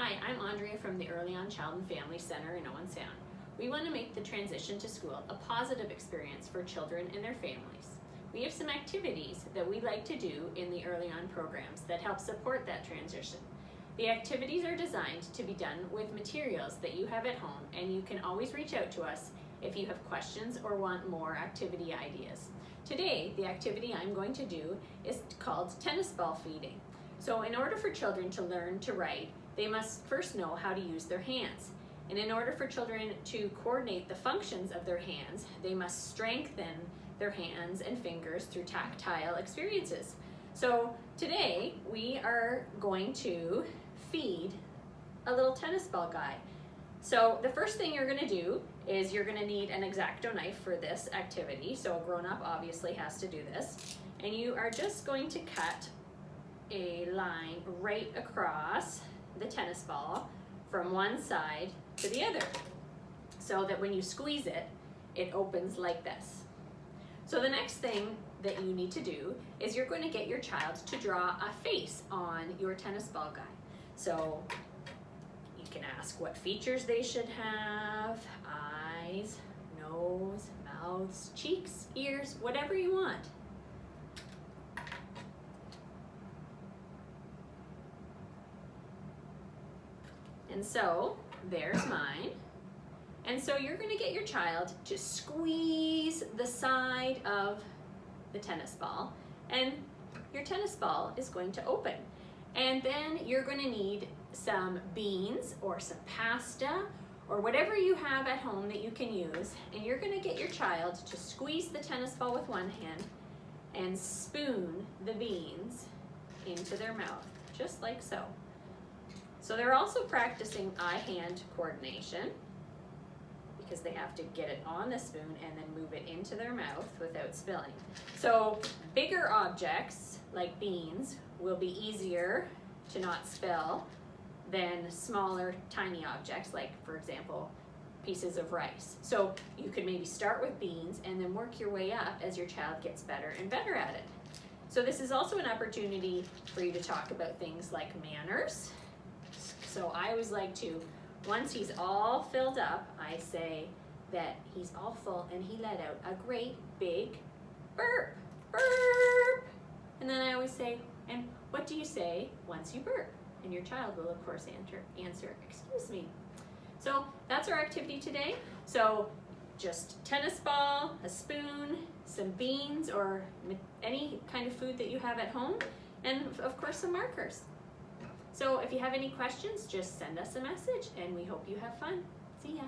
Hi, I'm Andrea from the Early On Child and Family Center in Owen Sound. We want to make the transition to school a positive experience for children and their families. We have some activities that we like to do in the Early On programs that help support that transition. The activities are designed to be done with materials that you have at home, and you can always reach out to us if you have questions or want more activity ideas. Today, the activity I'm going to do is called tennis ball feeding. So in order for children to learn to write, they must first know how to use their hands. And in order for children to coordinate the functions of their hands, they must strengthen their hands and fingers through tactile experiences. So today, we are going to feed a little tennis ball guy. So the first thing you're gonna do is you're gonna need an X-Acto knife for this activity. So a grown-up obviously has to do this. And you are just going to cut a line right across the tennis ball from one side to the other, so that when you squeeze it, it opens like this. So the next thing that you need to do is you're going to get your child to draw a face on your tennis ball guy. So you can ask what features they should have: eyes, nose, mouths, cheeks, ears, whatever you want. And so there's mine. And so you're going to get your child to squeeze the side of the tennis ball, and your tennis ball is going to open. And then you're going to need some beans or some pasta or whatever you have at home that you can use, and you're going to get your child to squeeze the tennis ball with one hand and spoon the beans into their mouth, just like so. So they're also practicing eye-hand coordination, because they have to get it on the spoon and then move it into their mouth without spilling. So bigger objects like beans will be easier to not spill than smaller, tiny objects like, for example, pieces of rice. So you could maybe start with beans and then work your way up as your child gets better and better at it. So this is also an opportunity for you to talk about things like manners. So I always like to, once he's all filled up, I say that he's all full and he let out a great big burp, burp. And then I always say, and what do you say once you burp? And your child will of course answer, excuse me. So that's our activity today. So just tennis ball, a spoon, some beans or any kind of food that you have at home, and of course some markers. So if you have any questions, just send us a message, and we hope you have fun. See ya.